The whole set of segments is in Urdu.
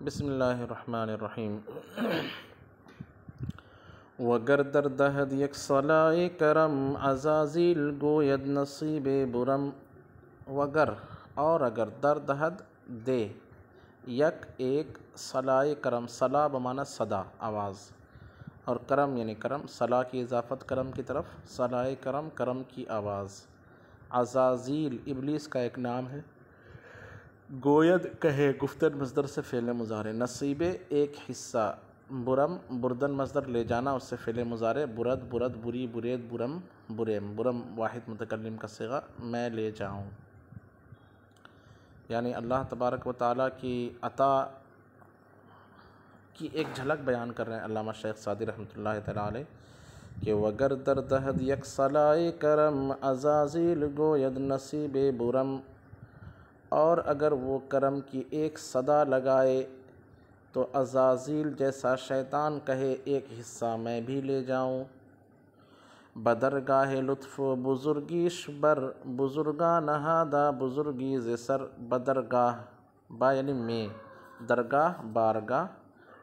بسم اللہ الرحمن الرحیم۔ وگر در دہد یک صلائے کرم عزازیل گوید نصیب برم۔ وگر اور اگر در دہد دے یک ایک صلائے کرم، صلا بمعنی صدا آواز، اور کرم یعنی کرم، صلا کی اضافت کرم کی طرف، صلائے کرم کرم کی آواز۔ عزازیل ابلیس کا ایک نام ہے۔ گوید کہے گفتن مصدر سے فعل مضارع، نصیب ایک حصہ، برم بردن مصدر لے جانا اس سے فعل مضارع، برد برد بری برید برم بریم، برم واحد متکلم کا صیغہ، میں لے جاؤں، یعنی اللہ تبارک و تعالیٰ کی عطا کی ایک جھلک بیان کر رہے ہیں علامہ شیخ سعدی رحمۃ اللہ تعالیٰ علیہ کہ وگر در دہد یک صلائے کرم عزازیل گوید نصیب برم، اور اگر وہ کرم کی ایک صدا لگائے تو عزازیل جیسا شیطان کہے ایک حصہ میں بھی لے جاؤں۔ بدرگاہ لطف و بزرگیش بر بزرگاں نہادا بزرگی ز سر۔ بدرگاہ با یعنی میں، درگاہ بارگاہ،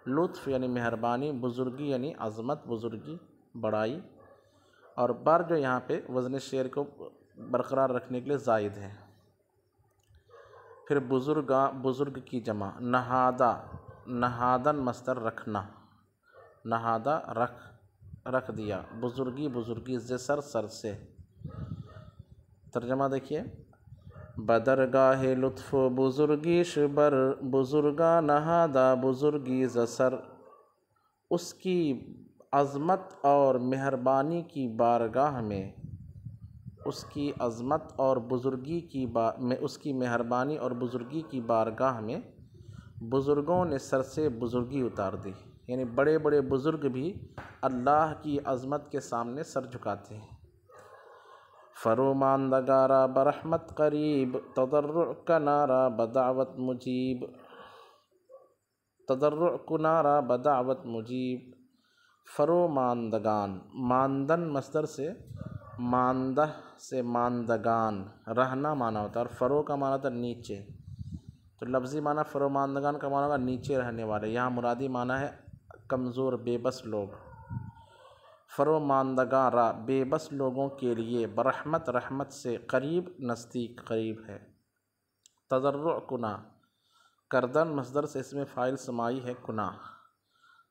لطف یعنی مہربانی، بزرگی یعنی عظمت بزرگی بڑائی، اور بر جو یہاں پہ وزن شعر کو برقرار رکھنے کے لیے زائد ہے۔ پھر بزرگاں بزرگ کی جمع، نہادا نہادن مصدر رکھنا، نہادا رکھ دیا، بزرگی بزرگی ز سر سر سے۔ ترجمہ دیکھیے، بدرگاہ لطف و بزرگیش بر بزرگاں نہادا بزرگی ز سر۔ اس کی عظمت اور مہربانی کی بارگاہ میں، اس کی عظمت اور بزرگی کی اس کی مہربانی اور بزرگی کی بارگاہ میں بزرگوں نے سر سے بزرگی اتار دی، یعنی بڑے بڑے بزرگ بھی اللہ کی عظمت کے سامنے سر جھکاتے ہیں۔ فروماندگارا برحمت قریب تضرع کنارا بدعوت مجیب۔ تضرع کنارا بدعوت مجیب، فروماندگان، ماندن مصدر سے ماندہ سے ماندگان رہنا معنی ہوتا ہے، اور فرو کا معنی ہوتا ہے نیچے، تو لفظی معنی فروماندگان کا معنی ہوگا نیچے رہنے والے، یہاں مرادی معنی ہے کمزور بے بس لوگ۔ فروماندگان را بے بس لوگوں کے لیے، برحمت رحمت سے، قریب نزدیک قریب ہے۔ تضرع کنا، کردن مصدر سے اسم فاعل سمائی ہے کنا،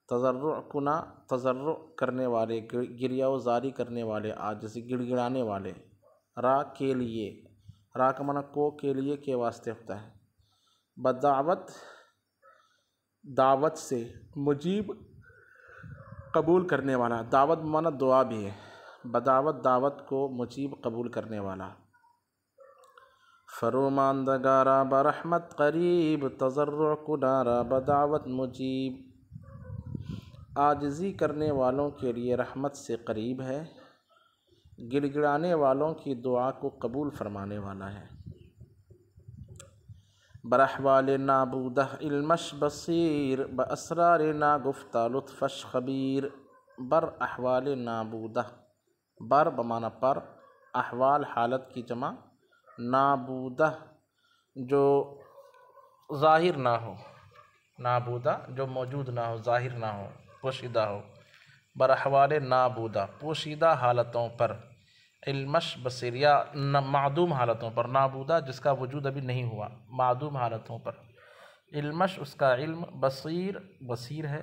تضرع کنا تضرع کرنے والے، گریہ و زاری کرنے والے، عاجزی گڑ گڑانے والے۔ را کے لیے، را کا معنی کو کے لیے کے واسطے ہوتا ہے۔ بدعوت دعوت سے، مجیب قبول کرنے والا، دعوت بمعنی دعا بھی ہے، بدعوت دعوت کو مجیب قبول کرنے والا۔ فروماندگارا برحمت قریب تضرع کنارا بدعوت مجیب، عاجزی کرنے والوں کے لیے رحمت سے قریب ہے، گڑ گڑانے والوں کی دعا کو قبول فرمانے والا ہے۔ براحوال نابودہ علمش بصیر باسرار ناگفتہ لطفش خبیر۔ بر احوال نابودہ، بر بمعنی پر، احوال حالت کی جمع، نابودہ جو ظاہر نہ ہو، نابودہ جو موجود نہ ہو، ظاہر نہ ہو، پوشیدہ ہو۔ براحوال نابودہ پوشیدہ حالتوں پر، علمش بصیر یا معدوم حالتوں پر، نابودہ جس کا وجود ابھی نہیں ہوا، معدوم حالتوں پر، علمش اس کا علم، بصیر بصیر ہے۔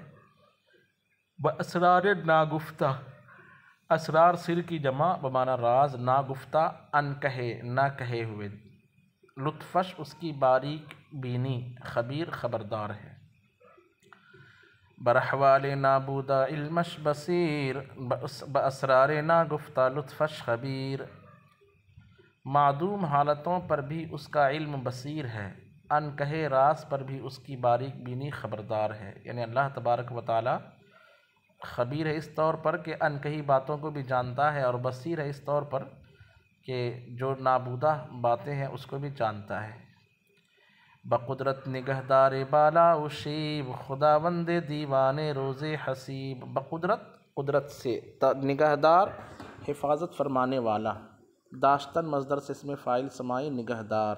باسرار ناگفتہ، اسرار سر کی جمع بمعنی راز، ناگفتہ ان کہے نہ کہے ہوئے، لطفش اس کی باریک بینی، خبیر خبردار ہے۔ براحوال نابودہ علمش بصیر باسرار ناگفتہ لطفش خبیر، معدوم حالتوں پر بھی اس کا علم بصیر ہے، ان کہے راز پر بھی اس کی باریک بینی خبردار ہے، یعنی اللہ تبارک و تعالی خبیر ہے اس طور پر کہ ان کہی باتوں کو بھی جانتا ہے، اور بصیر ہے اس طور پر کہ جو نابودہ باتیں ہیں اس کو بھی جانتا ہے۔ بقدرت نگہدار بالا و شیب خداوند دیوان روز حسیب۔ بقدرت قدرت سے، نگہدار حفاظت فرمانے والا، داشتن مصدر سے اسم فاعل سمائی نگہدار،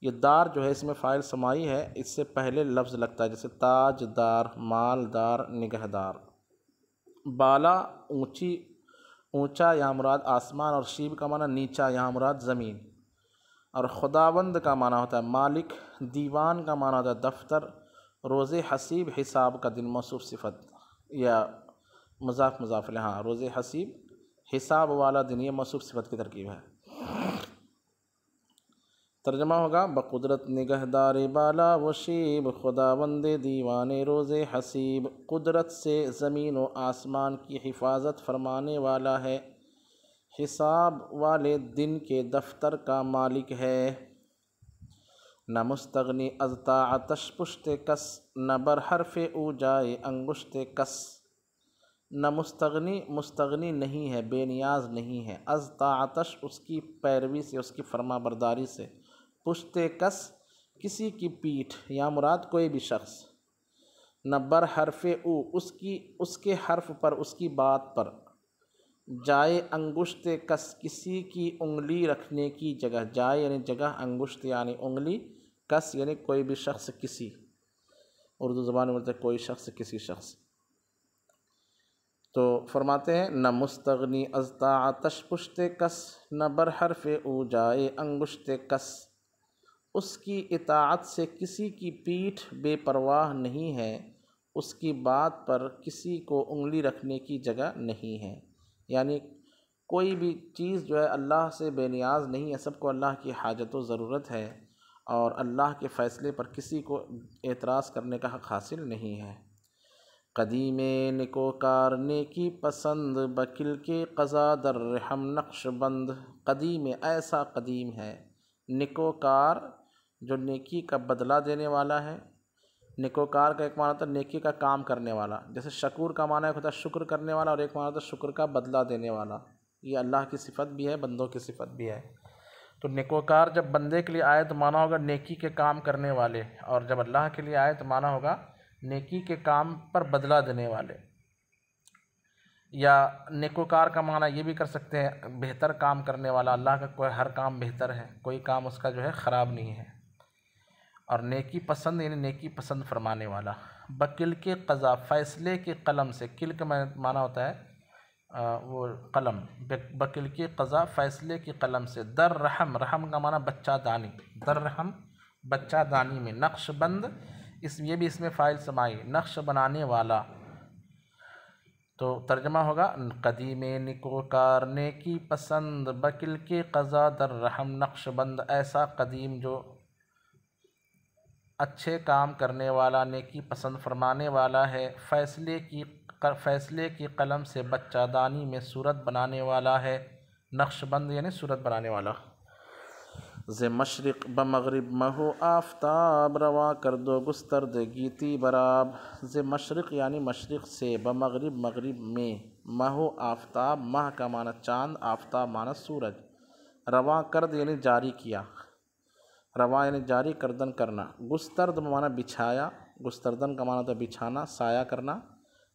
یہ دار جو ہے اس میں فاعل سمائی ہے، اس سے پہلے لفظ لگتا ہے، جیسے تاج دار، مالدار، نگہدار۔ بالا اونچی، اونچا یہاں مراد آسمان، اور شیب کا معنی نیچا، یہاں مراد زمین۔ اور خداوند کا معنی ہوتا ہے مالک، دیوان کا معنی ہوتا ہے دفتر، روز حسیب حساب کا دن موصوف صفت یا مضاف الیہ، ہاں روز حسیب حساب والا دن، یہ موصوف صفت کی ترکیب ہے۔ ترجمہ ہوگا بقدرت نگہدار بالا و شیب، خداوند دیوان روز حسیب، قدرت سے زمین و آسمان کی حفاظت فرمانے والا ہے، حساب والے دن کے دفتر کا مالک ہے۔ نہ مستغنی از طاعتش پشت کس، نہ بر حرف او جائے انگشت کس۔ نہ مستغنی نہیں ہے، بے نیاز نہیں ہے، از طاعتش اس کی پیروی سے، اس کی فرما برداری سے، پشت کس کسی کی پیٹھ، یا مراد کوئی بھی شخص، نہ بر حرف او اس کے حرف پر، اس کی بات پر، جائے انگشت کس کسی کی انگلی رکھنے کی جگہ، جائے یعنی جگہ، انگشت یعنی انگلی، کس یعنی کوئی بھی شخص، کسی، اردو زبان میں بولتے ہیں کوئی شخص، کسی شخص۔ تو فرماتے ہیں نہ مستغنی از طاعتش پشت کس، نہ بر حرف او جائے انگشت کس، اس کی اطاعت سے کسی کی پیٹھ بے پرواہ نہیں ہے، اس کی بات پر کسی کو انگلی رکھنے کی جگہ نہیں ہے، یعنی کوئی بھی چیز جو ہے اللہ سے بے نیاز نہیں ہے، سب کو اللہ کی حاجت و ضرورت ہے، اور اللہ کے فیصلے پر کسی کو اعتراض کرنے کا حق حاصل نہیں ہے۔ قدیم نکوکار نیکی پسند، بکل کے قضا در رحم نقش بند۔ قدیم ایسا قدیم ہے، نکوکار جو نیکی کا بدلہ دینے والا ہے۔ نکوکار کا ایک معنی ہوتا ہے نیکی کا کام کرنے والا، جیسے شکور کا معنی ہوتا ہے شکر کرنے والا، اور ایک معنی ہوتا ہے شکر کا بدلہ دینے والا۔ یہ اللہ کی صفت بھی ہے، بندوں کی صفت بھی ہے۔ تو نکوکار جب بندے کے لیے آئے تو معنی ہوگا نیکی کے کام کرنے والے، اور جب اللہ کے لیے آئے تو معنی ہوگا نیکی کے کام پر بدلہ دینے والے۔ یا نیکوکار کا معنی یہ بھی کر سکتے ہیں بہتر کام کرنے والا، اللہ کا کوئی ہر کام بہتر ہے، کوئی کام اس کا جو ہے خراب نہیں ہے۔ اور نیکی پسند یعنی نیکی پسند فرمانے والا۔ بکل کے قضا فیصلے کے قلم سے، کل کا معنی ہوتا ہے وہ قلم، بکل کی قضا فیصلے کی قلم سے، در رحم، رحم کا معنی بچہ دانی، در رحم بچہ دانی میں، نقش بند یہ بھی اس میں فاعل سمائی، نقش بنانے والا۔ تو ترجمہ ہوگا قدیم نکوکار نیکی پسند، بکل کی قضا در رحم نقش بند، ایسا قدیم جو اچھے کام کرنے والا، نیکی پسند فرمانے والا ہے، فیصلے کی قلم سے بچہ دانی میں صورت بنانے والا ہے، نقش بند یعنی صورت بنانے والا۔ ز مشرق بمغرب مہو آفتاب، رواں کر دو گسترد گیتی براب۔ ز مشرق یعنی مشرق سے، بمغرب مغرب میں، مہو آفتاب، ماہ کا معنی چاند، آفتاب معنی سورج، رواں کرد یعنی جاری کیا، رواں یعنی جاری، کردن کرنا، گسترد معنی بچھایا، گستردن کا معنی ہوتا ہے بچھانا، سایہ کرنا،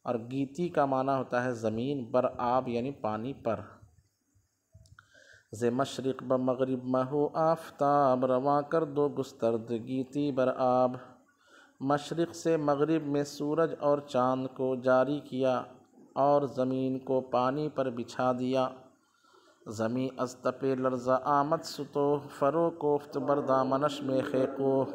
اور گیتی کا معنی ہوتا ہے زمین، بر آب یعنی پانی پر۔ ز مشرق بمغرب مہو آفتاب، رواں کر دو گسترد گیتی بر آب۔ مشرق سے مغرب میں سورج اور چاند کو جاری کیا، اور زمین کو پانی پر بچھا دیا۔ زمیں از تپ لرزہ آمد ستوہ، فرو کوفت بر دامنش میخ کوہ۔